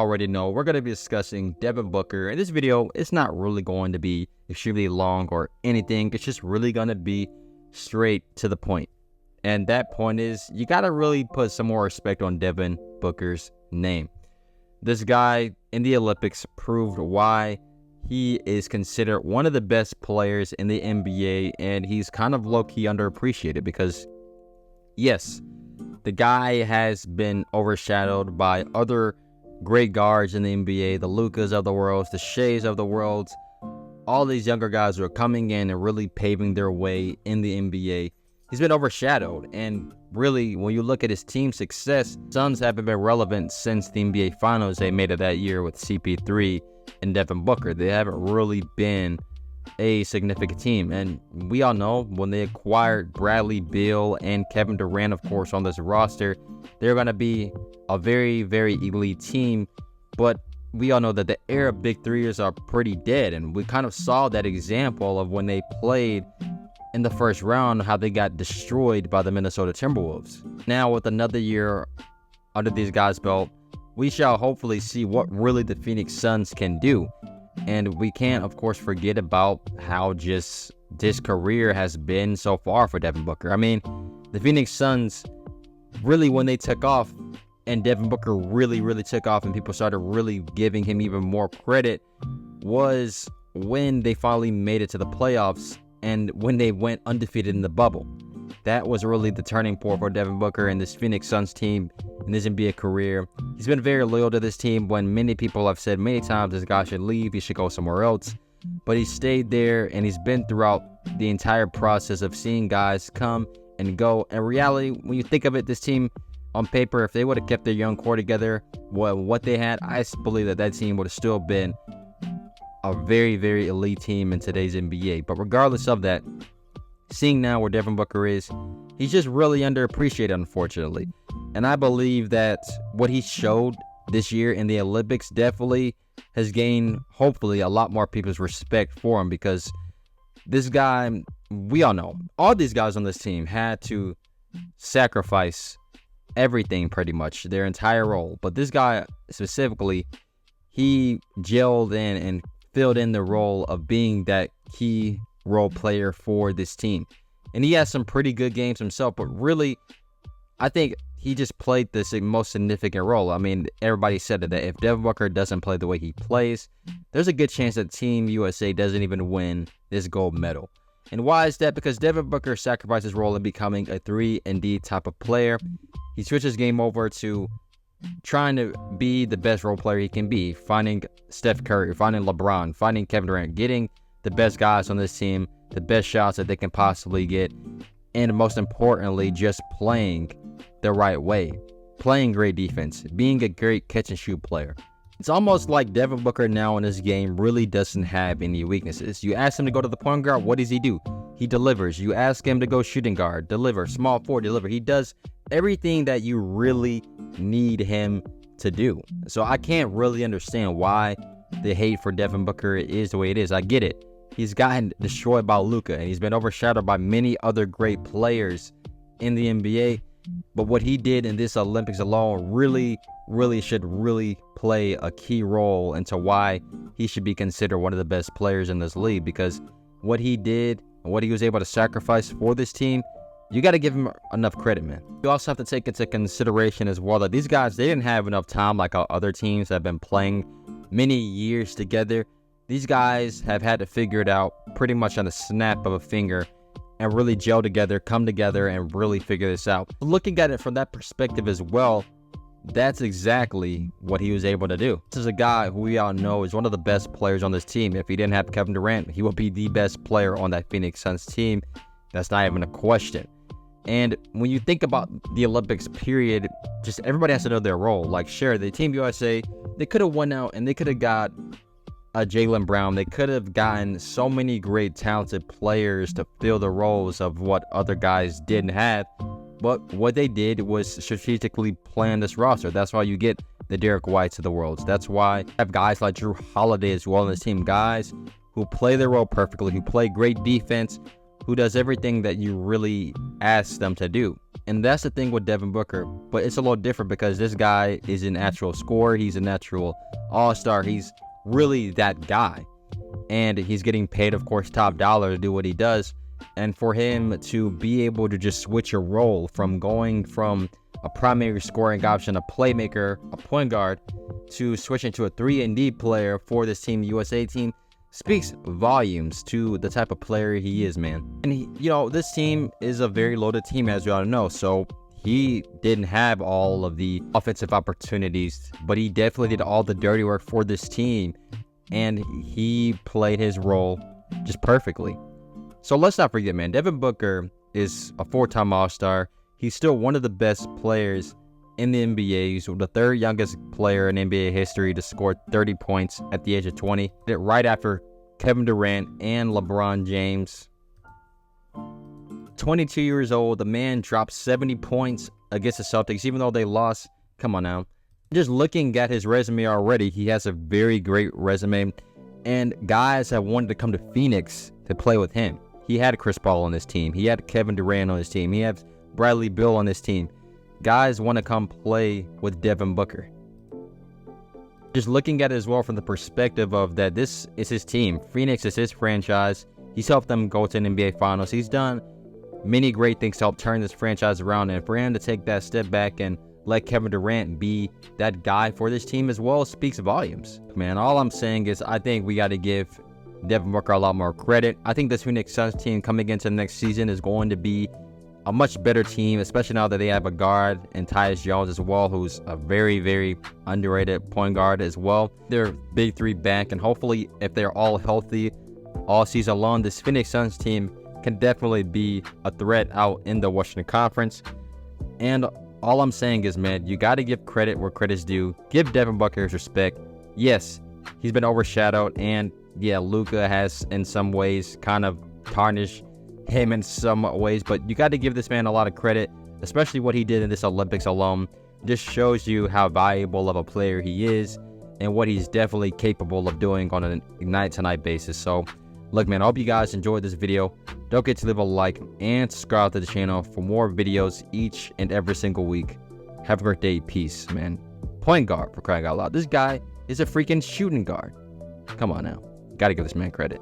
Already know we're going to be discussing Devin Booker. In this video, it's not really going to be extremely long or anything. It's just really going to be straight to the point. And that point is, you got to really put some more respect on Devin Booker's name. This guy in the Olympics proved why he is considered one of the best players in the NBA, and he's kind of low-key underappreciated because, yes, the guy has been overshadowed by other great guards in the NBA, the Lukas of the world, the Shays of the world. All these younger guys who are coming in and really paving their way in the NBA. He's been overshadowed, and really, when you look at his team success, Suns haven't been relevant since the NBA Finals they made it that year with CP3 and Devin Booker. They haven't really been a significant team, and we all know when they acquired Bradley Beal and Kevin Durant, of course, on this roster, they're going to be a very, very elite team. But we all know that the era of big threes are pretty dead, and we kind of saw that example of when they played in the first round, how they got destroyed by the Minnesota Timberwolves. Now, with another year under these guys' belt, we shall hopefully see what really the Phoenix Suns can do. And we can't, of course, forget about how just this career has been so far for Devin Booker. I mean, the Phoenix Suns, really, when they took off, and Devin Booker really took off, and people started really giving him even more credit, was when they finally made it to the playoffs and when they went undefeated in the bubble. That was really the turning point for Devin Booker and this Phoenix Suns team in his NBA career. He's been very loyal to this team when many people have said many times this guy should leave, he should go somewhere else. But he stayed there, and he's been throughout the entire process of seeing guys come and go. In reality, when you think of it, this team on paper, if they would have kept their young core together, what they had, I believe that team would have still been a very, very elite team in today's NBA. But regardless of that, seeing now where Devin Booker is, he's just really underappreciated, unfortunately. And I believe that what he showed this year in the Olympics definitely has gained, hopefully, a lot more people's respect for him, because this guy, we all know, all these guys on this team had to sacrifice everything pretty much, their entire role. But this guy specifically, he gelled in and filled in the role of being that key role player for this team. And he has some pretty good games himself, but really, I think he just played the most significant role. I mean, everybody said that if Devin Booker doesn't play the way he plays, there's a good chance that Team USA doesn't even win this gold medal. And why is that? Because Devin Booker sacrificed his role in becoming a 3-and-D type of player. He switched his game over to trying to be the best role player he can be, finding Steph Curry, finding LeBron, finding Kevin Durant, getting the best guys on this team, the best shots that they can possibly get, and most importantly, just playing the right way, playing great defense, being a great catch-and-shoot player. It's almost like Devin Booker now in this game really doesn't have any weaknesses. You ask him to go to the point guard, what does he do? He delivers. You ask him to go shooting guard, deliver. Small forward, deliver. He does everything that you really need him to do. So I can't really understand why the hate for Devin Booker is the way it is. I get it. He's gotten destroyed by Luka, and he's been overshadowed by many other great players in the NBA. But what he did in this Olympics alone really should play a key role into why he should be considered one of the best players in this league, because what he did and what he was able to sacrifice for this team, you got to give him enough credit, man. You also have to take into consideration as well that these guys, they didn't have enough time like other teams that have been playing many years together. These guys have had to figure it out pretty much on the snap of a finger and really gel together, come together, and really figure this out. Looking at it from that perspective as well, that's exactly what he was able to do. This is a guy who we all know is one of the best players on this team. If he didn't have Kevin Durant, he would be the best player on that Phoenix Suns team. That's not even a question. And when you think about the Olympics period, just everybody has to know their role. Like, sure, the Team USA, they could have won out and they could have got a Jaylen Brown. They could have gotten so many great talented players to fill the roles of what other guys didn't have. But what they did was strategically plan this roster. That's why you get the Derek Whites of the world. That's why you have guys like Drew Holiday as well in this team. Guys who play their role perfectly, who play great defense, who does everything that you really ask them to do. And that's the thing with Devin Booker. But it's a little different because this guy is an actual scorer. He's a natural all-star. He's really that guy. And he's getting paid, of course, top dollar to do what he does. And for him to be able to just switch a role from going from a primary scoring option, a playmaker, a point guard, to switching to a 3-and-D player for this Team USA team speaks volumes to the type of player he is, man. And this team is a very loaded team, as we all know. So he didn't have all of the offensive opportunities, but he definitely did all the dirty work for this team. And he played his role just perfectly. So let's not forget, man, Devin Booker is a 4-time All-Star. He's still one of the best players in the NBA. He's the 3rd youngest player in NBA history to score 30 points at the age of 20. Did it right after Kevin Durant and LeBron James. 22 years old, the man dropped 70 points against the Celtics, even though they lost. Come on now. Just looking at his resume already, he has a very great resume. And guys have wanted to come to Phoenix to play with him. He had Chris Paul on his team. He had Kevin Durant on his team. He has Bradley Beal on his team. Guys want to come play with Devin Booker. Just looking at it as well from the perspective of that this is his team. Phoenix is his franchise. He's helped them go to an NBA Finals. He's done many great things to help turn this franchise around. And for him to take that step back and let Kevin Durant be that guy for this team as well speaks volumes. Man, all I'm saying is I think we got to give Devin Booker a lot more credit. I think this Phoenix Suns team coming into the next season is going to be a much better team, especially now that they have a guard and Tyus Jones as well, who's a very, very underrated point guard as well. They're big 3 back, and hopefully if they're all healthy all season long, this Phoenix Suns team can definitely be a threat out in the Western Conference. And all I'm saying is, man, you got to give credit where credit's due. Give Devin Booker his respect. Yes, he's been overshadowed, and yeah, Luka has in some ways kind of tarnished him in some ways, but you got to give this man a lot of credit, especially what he did in this Olympics alone. Just shows you how valuable of a player he is and what he's definitely capable of doing on a night-to-night basis. So, look, man, I hope you guys enjoyed this video. Don't forget to leave a like and subscribe to the channel for more videos each and every single week. Have a great day. Peace, man. Point guard, for crying out loud. This guy is a freaking shooting guard. Come on now. Got to give this man credit.